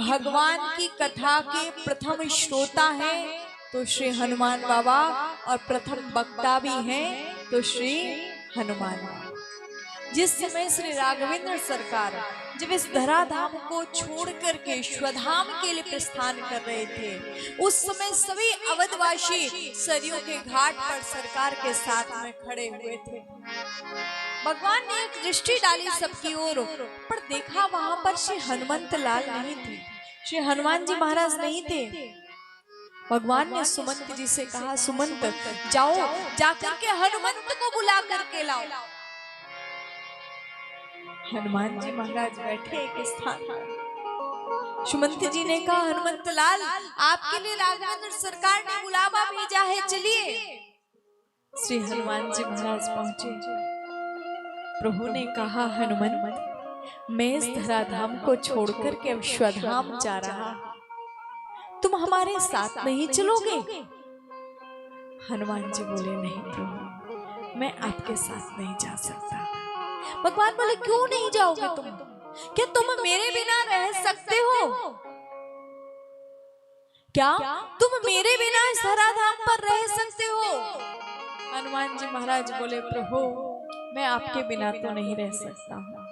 भगवान की कथा के प्रथम श्रोता हैं तो श्री हनुमान बाबा और प्रथम वक्ता भी हैं तो श्री हनुमान बाबा। जिस समय श्री राघवेंद्र सरकार जब इस धराधाम को छोड़ करके स्वधाम के लिए प्रस्थान कर रहे थे, उस समय सभी अवधवासी सरयू के घाट पर सरकार के साथ में खड़े हुए थे। भगवान ने एक दृष्टि डाली सबकी ओर, पर देखा वहां पर श्री हनुमंत लाल नहीं थे, श्री हनुमान जी महाराज नहीं थे। भगवान ने सुमंत जी से कहा, सुमंत जाओ जाकर के हनुमंत को बुला करके लाओ। हनुमान जी महाराज बैठे एक स्थान पर। सुमंत जी ने कहा, हनुमंत लाल आपके लिए राघवेंद्र सरकार ने बुलावा भेजा है, चलिए। श्री हनुमान जी महाराज पहुंचे। प्रभु ने कहा, हनुमंत मैं इस धराधाम को छोड़कर के अब स्वधाम जा रहा, तुम हमारे साथ नहीं चलोगे? हनुमान जी बोले, नहीं प्रभु मैं आपके साथ नहीं जा सकता। भगवान बोले, क्यों नहीं जाओगे तुम? क्या तुम मेरे बिना रह सकते हो? क्या तुम मेरे बिना इस धराधाम पर रह सकते हो? हनुमान जी महाराज बोले, प्रभु मैं आपके बिना तो नहीं रह सकता हूँ।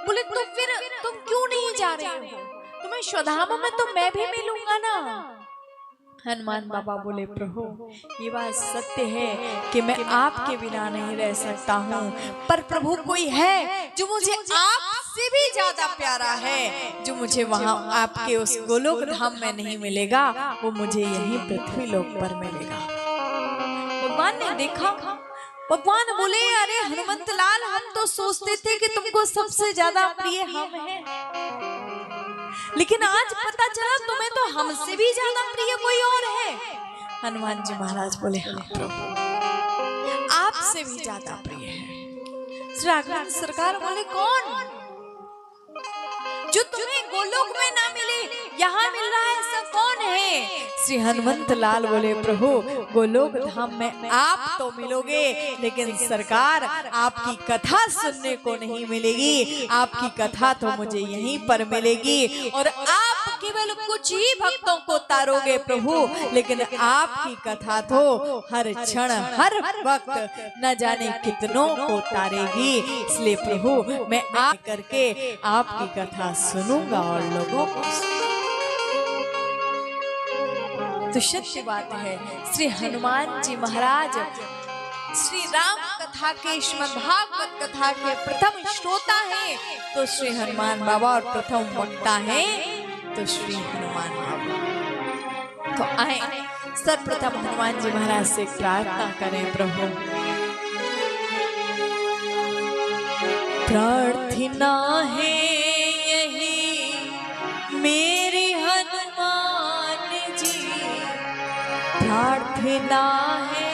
बोले, तो फिर तुम क्यों नहीं जा रहे हो? तुम्हें स्वधाम में तो मैं भी मिलूंगा ना। हनुमान बाबा बोले, प्रभु ये बात सत्य है कि मैं आपके बिना नहीं रह सकता हूँ, पर प्रभु कोई है जो मुझे आपसे भी ज्यादा प्यारा है, जो मुझे वहाँ आपके उस गोलोक धाम में नहीं मिलेगा, वो मुझे यहीं पृथ्वी लोक पर मिलेगा। भगवान ने देखा, भगवान बोले, अरे हनुमंत लाल हम तो सोचते थे कि तुमको सबसे ज्यादा प्रिय हम हैं, लेकिन आज पता चला तुम्हें तो हमसे भी ज्यादा प्रिय कोई और है। हनुमान जी महाराज बोले, हाँ प्रभु आपसे भी ज्यादा प्रिय है। श्री राघवेंद्र सरकार बोले, कौन? जो तुम्हें गोलोक में ना मिले यहाँ मिल रहा है, ऐसा कौन है? श्री हनुमंत लाल बोले, प्रभु गोलोक धाम में आप तो मिलोगे, लेकिन सरकार आपकी कथा सुनने को नहीं मिलेगी। आपकी कथा तो मुझे यहीं पर मिलेगी, और आप केवल कुछ ही भक्तों को तारोगे प्रभु, लेकिन आपकी कथा तो हर क्षण हर वक्त न जाने कितनों को तारेगी। इसलिए प्रभु मैं आ करके आपकी कथा सुनूंगा और लोगों को। तो सत्य बात है, श्री हनुमान जी महाराज श्री राम कथा के, श्रीमद् भागवत कथा के प्रथम श्रोता हैं तो श्री हनुमान बाबा, और प्रथम वक्ता हैं तो श्री हनुमान बाबा। तो आए सर्वप्रथम हनुमान जी महाराज से प्रार्थना करें, प्रभु प्रार्थना है यही मेरी हनुमान जी, प्रार्थना है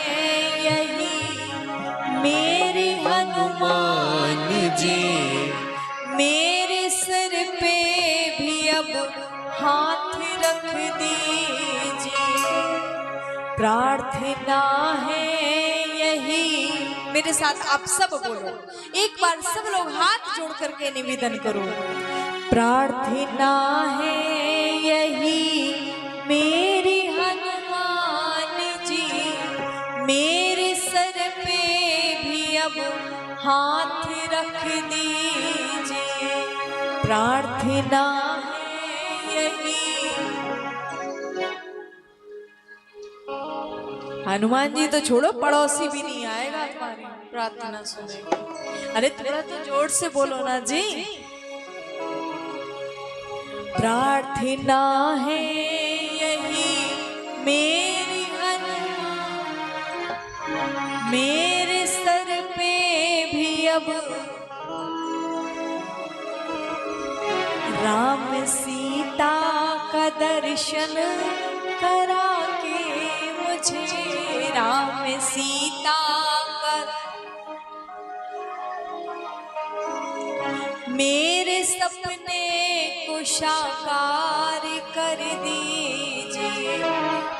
यही मेरी हनुमान जी, मेरे सर पे भी अब हाथ रख दीजिए। प्रार्थना है यही, मेरे साथ आप सब बोलो, एक बार सब लोग हाथ जोड़ करके निवेदन करो। प्रार्थना है यही मेरी हनुमान जी, मेरे सर पे भी अब हाथ रख दीजिए। प्रार्थना है यही। हनुमान जी तो छोड़ो, पड़ोसी भी नहीं आएगा तुम्हारी प्रार्थना सुनेगा। अरे थोड़ा तो जोर से बोलो ना जी। प्रार्थना है यही मेरी हनुमान, मेरे सर पे भी अब राम सीता का दर्शन करा के मुझे, राम सीता का मेरे सपने को साकार कर दीजिए,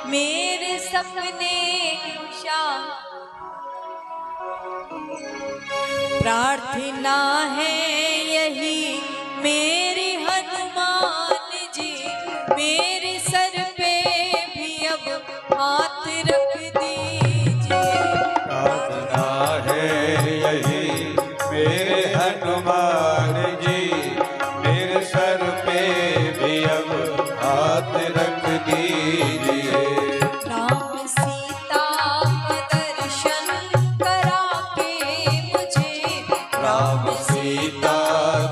मेरे सपने को साकार। प्रार्थना है यही मेरी हनुमान जी, अब हाथ रख दीजिए। राम सीता का दर्शन करा के मुझे, राम सीता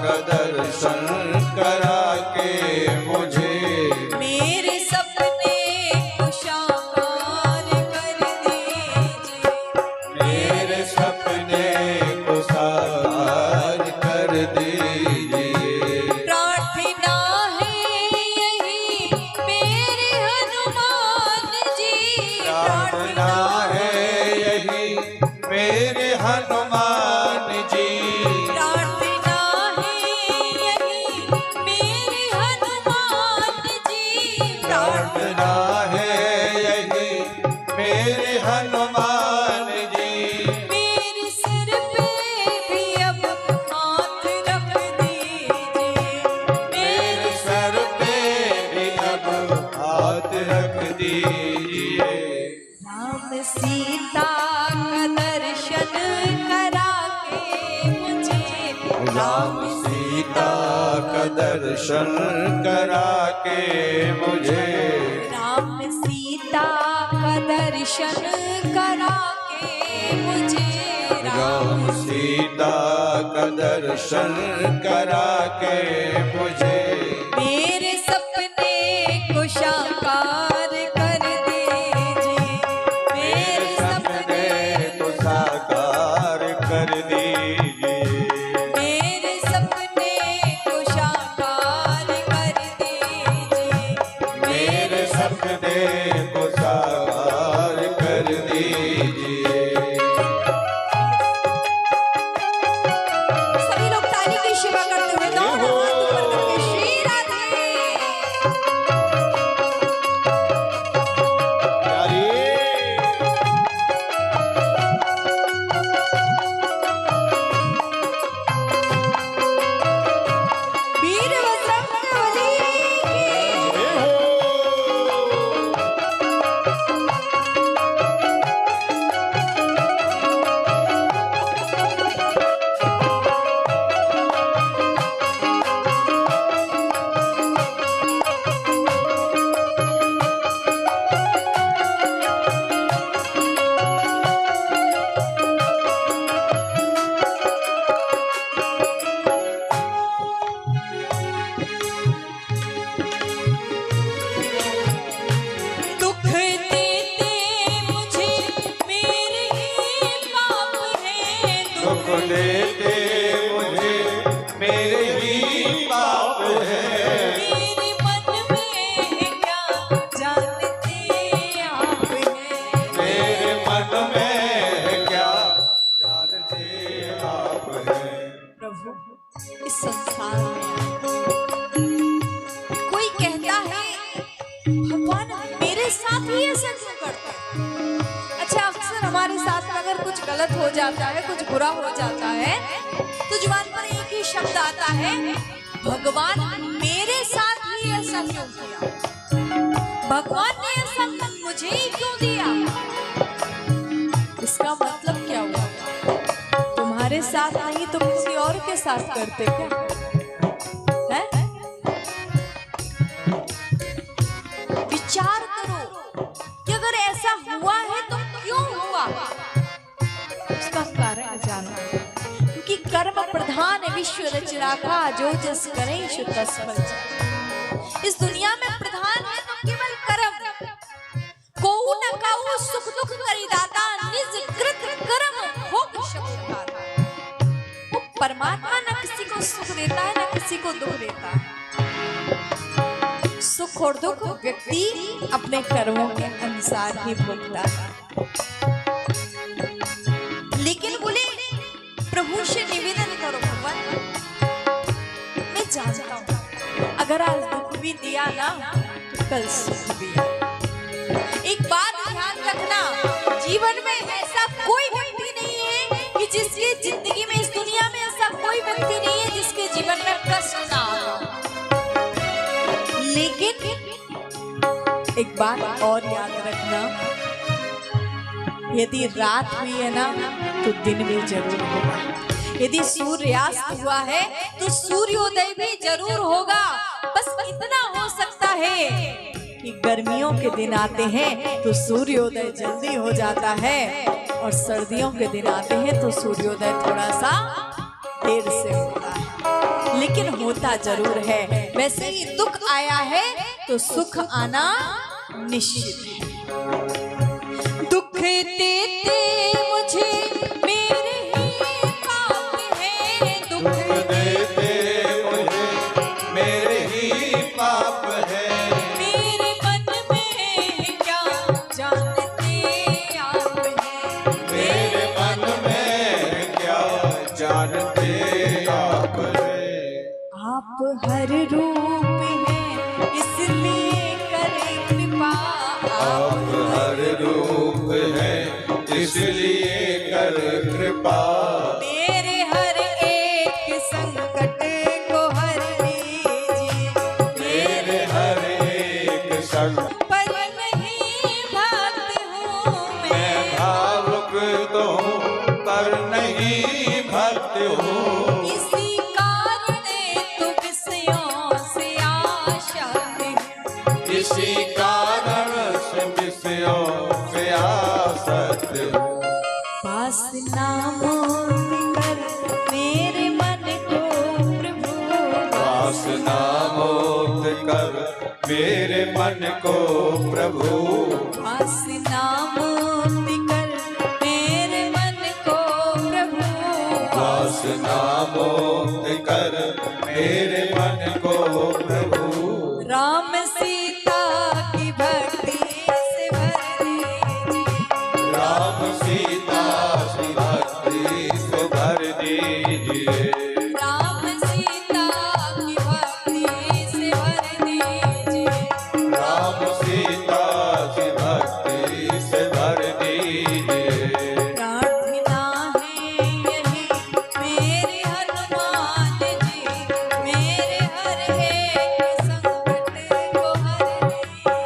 का दर्शन करा के मुझे, मेरे सपने को साकार कर दीजिए, मेरे सपने को साकार कर दीजिए। प्रार्थना है यही मेरे हनुमान जी, प्रार्थना है यही मेरे हनुमान जी, प्रार्थना है यही मेरे हनुमान जी, प्रार्थना है यही मेरे हनुमान जी। मेरे सिर पे भी अब हाथ रख दीजिए, मेरे सर पे भी अब हाथ रख दीजिए। राम सीता का दर्शन करा के मुझे, राम सीता का दर्शन करा के मुझे, राम सीता का दर्शन करा के मुझे, राम सीता का दर्शन करा के मुझे, मेरे सपने को साकार कर दीजिए, मेरे सपने सपने को साकार कर दीजिए। मेरे सपने को साकार कर दीजिए, मेरे सपने को साकार कर दीजिए। सभी लोग ताली की सेवा करते हुए दोनों हाथ ऊपर करके श्री राधे। वीरभद्र बली की। दुख देते मुझे मेरे ही पाप हैं, दुख देते मुझे मेरे ही पाप है, मेरे मन में क्या जानते आप हैं, मेरे मन में क्या जानते आप हैं। प्रभु इस संसार में कोई कहता है भगवान मेरे साथ ही ऐसा क्यों करता है। अच्छा अक्सर हमारे साथ में अगर कुछ गलत हो जाता है, कुछ बुरा हो जाता है, तो जुबान पर एक ही शब्द आता है, भगवान मेरे साथ ही ऐसा क्यों किया, भगवान ने ऐसा मुझे ही क्यों दिया। इसका मतलब क्या हुआ, तुम्हारे साथ नहीं तो किसी और के साथ करते क्या है? विचार करो कि अगर ऐसा हुआ है तो क्यों हुआ, उसका कारण जानो, क्योंकि कर्म प्रधान विश्व रचनाका जो जस करे सो तस फल जाए। इस दुनिया में प्रधान है तो केवल कर्म, को न काऊ सुख दुख करी दाता, निज कृत कर्म भोग शक्ति। वो परमात्मा न किसी को सुख देता है न किसी को दुख देता है, सुख और दुख व्यक्ति अपने कर्मों के अनुसार ही भोगता है। लेकिन बोले प्रभु से निवेदन करो, भगवान मैं जानता हूं अगर आज दुख भी दिया ना तो कल सुख भी। एक बात ध्यान रखना, जीवन में ऐसा कोई व्यक्ति नहीं है कि जिसकी जिंदगी में, इस दुनिया में ऐसा कोई व्यक्ति नहीं है जिसके जीवन में कष्ट ना हो। लेकिन एक बात और याद रखना, यदि रात हुई है ना तो दिन भी जरूर होगा, यदि सूर्यास्त हुआ है तो सूर्योदय भी जरूर होगा। बस इतना हो है कि गर्मियों के दिन आते हैं तो सूर्योदय जल्दी हो जाता है और सर्दियों के दिन आते हैं तो सूर्योदय थोड़ा सा देर से होता है, लेकिन होता जरूर है। वैसे ही दुख आया है तो सुख आना निश्चित है। दुख देते मुझे मेरे ही पाप है, दुख देते मुझे मेरे ही पाप है। मेरे मन में क्या जानते आप हैं, मेरे मन में क्या जानते आप हैं। आप हर रूप हैं इसलिए करें कृपा, आप हर रूप है इसलिए कर कृपा। मेरे हर एक संकट को हर लीजिए, मेरे हर एक संग पर नहीं भक्त हूँ मैं मैं, भावुक तो हूँ पर नहीं भक्त हूँ। इसी कारण तो विषयों से आशा, इसी कारण से विषयों से आसक्त हूँ। वासना मोहित कर मेरे मन को प्रभु, वासना मोक्त कर मेरे मन को प्रभु। वासना मोहित कर मेरे मन को प्रभु, वासना मोक्त कर मेरे मन को प्रभु। राम सीता की भक्ति से भर दीजिए, राम सीता से भक्ति से भर दीजिए। राम सीता की भक्ति से भर दीजिए, राम सीता से भक्ति से भर दीजिए। प्रार्थना है यही मेरे हनुमान जी, मेरे हर एक संकट को हर लीजिए,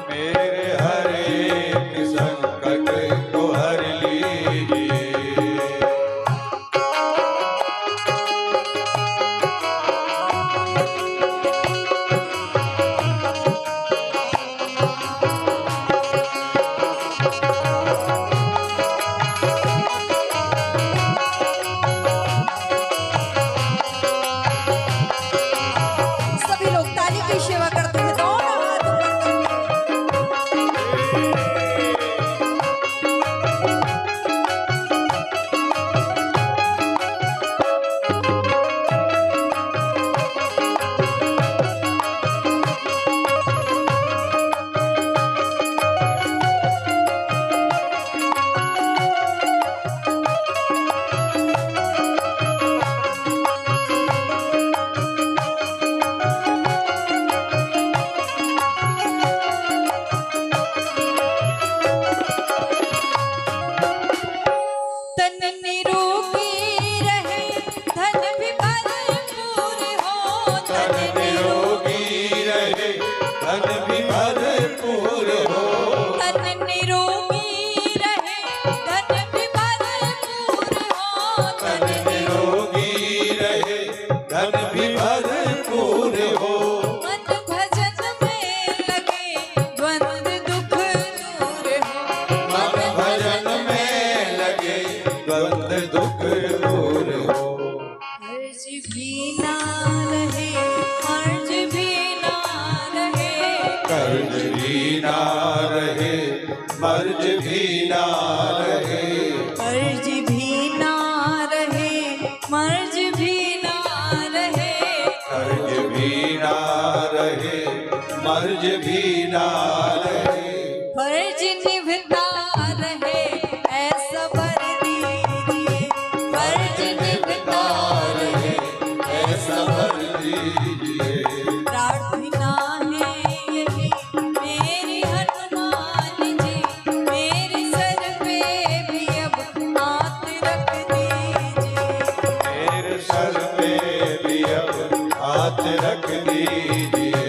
मेरे हर एक संकट को हर लीजिए। सभी लोग ताली की सेवा करते हैं, दोनों हाथ ऊपर करके। तन निरोगी रहे धन भी भरपूर हो, तन निरोगी रहे धन भी भरपूर हो। तन निरोगी रहे धन भी भरपूर हो, तन निरोगी रहे धन भी भरपूर हो। मन भजन में लगे द्वंद दुख दूर हो, मन भजन में लगे द्वंद दुख दूर हो। अर्ज भी ना रहे, अर्ज भी ना रहे, कर्ज भी ना रहे मर्ज भी ना रहे। अर्ज भी ना रहे, मर्ज भी ना रहे, कर्ज भी ना रहे मर्ज भी ना रहे। फर्ज निभता रहे ऐसा वर दीजिए, फर्ज निभता रहे ऐसा भर दीजिए। प्रार्थना है यही मेरी हनुमान जी, मेरे सर पे भी अब हाथ रख दीजिए, मेरे सर पे भी अब हाथ रख दीजिए।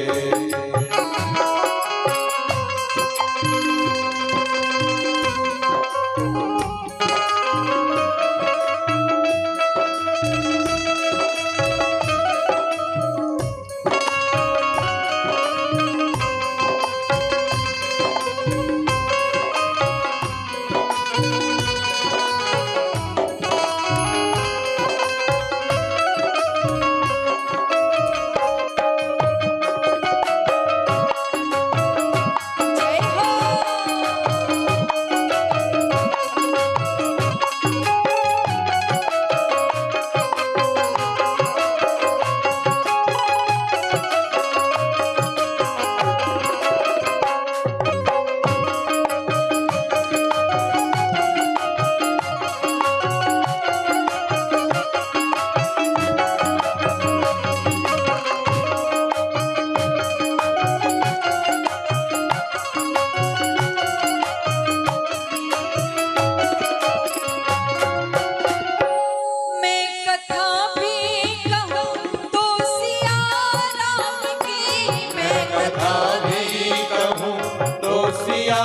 कथा भी कहूँ तो सिया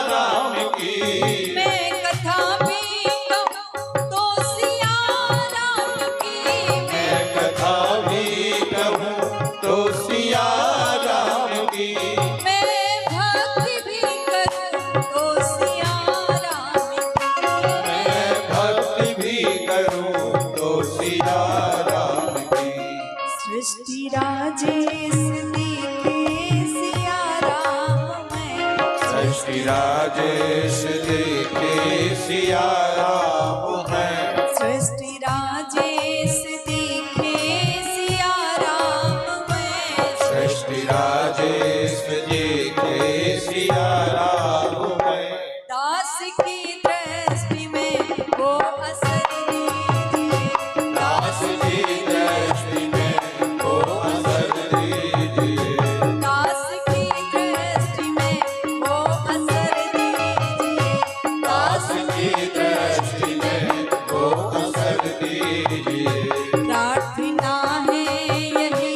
राम की, मैं कथा भी कहूँ तो सिया राम की, मैं कथा भी कहूँ तो सिया राम की, मैं भक्ति भी करूँ तो सिया राम की, मैं भक्ति भी करूँ तो सिया राम की। सृष्टि राजेश देखे सिया राम मैं, सृष्टि राजेश देखे सिया राम है, सृष्टि राजेश देखे सिया राम मैं, सृष्टि राजेश देखे सिया राम है। दास की दृष्टि में वो असर दीजिए, दास की दृष्टि में वो असर दीजिए, दास की दृष्टि में वो असर दीजिए, दास की दृष्टि में वो असर दीजिए। प्रार्थना है यही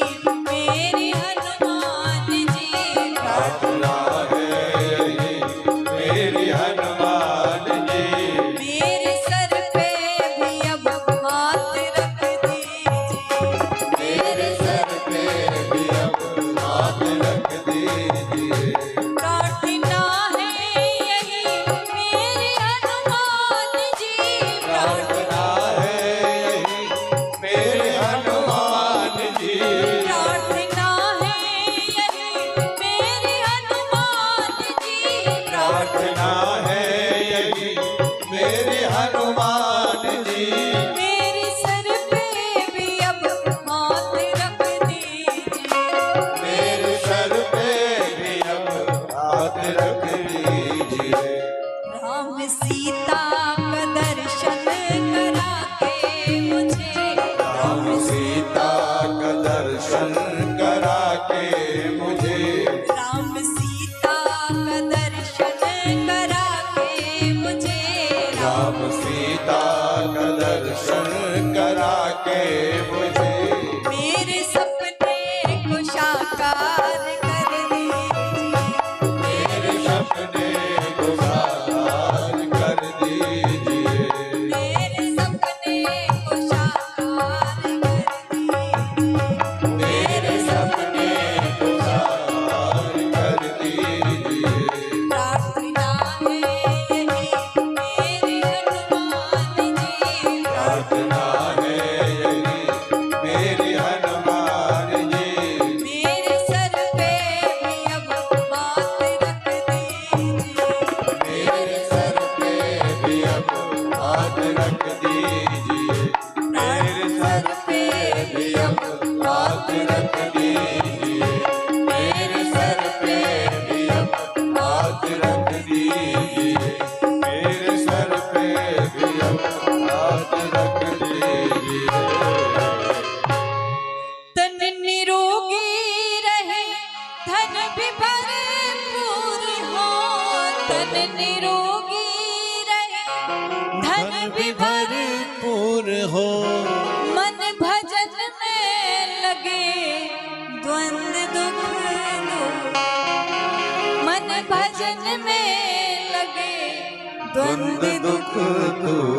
मेरी हनुमान जी, प्रार्थना है यही मेरी हनुमान जी, मेरे सर पे भी अब हाथ रख दीजिए, मेरे सर पे भी अब हाथ रख दीजिए। प्रार्थना है यही मेरी हनुमान जी, प्रार्थना है यही मेरे हनुमान जी, प्रार्थना है यही मेरी हनुमान जी, प्रार्थना है यही मेरे हनुमान जी, मेरे सर पे भी अब हाथ रख दीजिए, मेरे सर पे भी अब हाथ रख दीजिए। राम सीता का दर्शन करा के मुझे, राम सीता का दर्शन करा के मुझे, राम सीता का दर्शन करा के मुझे, राम सीता का दर्शन करा के मुझे, मेरे सपने को साकार कर दीजिए, मेरे सपने को साकार कर दीजिए, मेरे सपने को साकार कर दीजिए, मेरे सपने को साकार कर दीजिए। प्रार्थना है यही मेरी हनुमान जी, प्रार्थना है यही मेरी हनुमान जी, मेरे सर पे भी अब हाथ रख दीजिए, मेरे सर पे भी अब हाथ रख दीजिए, मेरे सर पे भी अब हाथ रख दीजिए, मेरे सर पे भी अब हाथ रख दीजिए, मेरे सर पे भी अब हाथ रख दीजिए। तन निरोगी रहे धन भी भरपूर हो, तन निरोगी रहे धन भी भरपूर हो, मन भजन में लगे द्वंद दुख दूर, मन भजन में लगे द्वंद द्वंद दुख दूर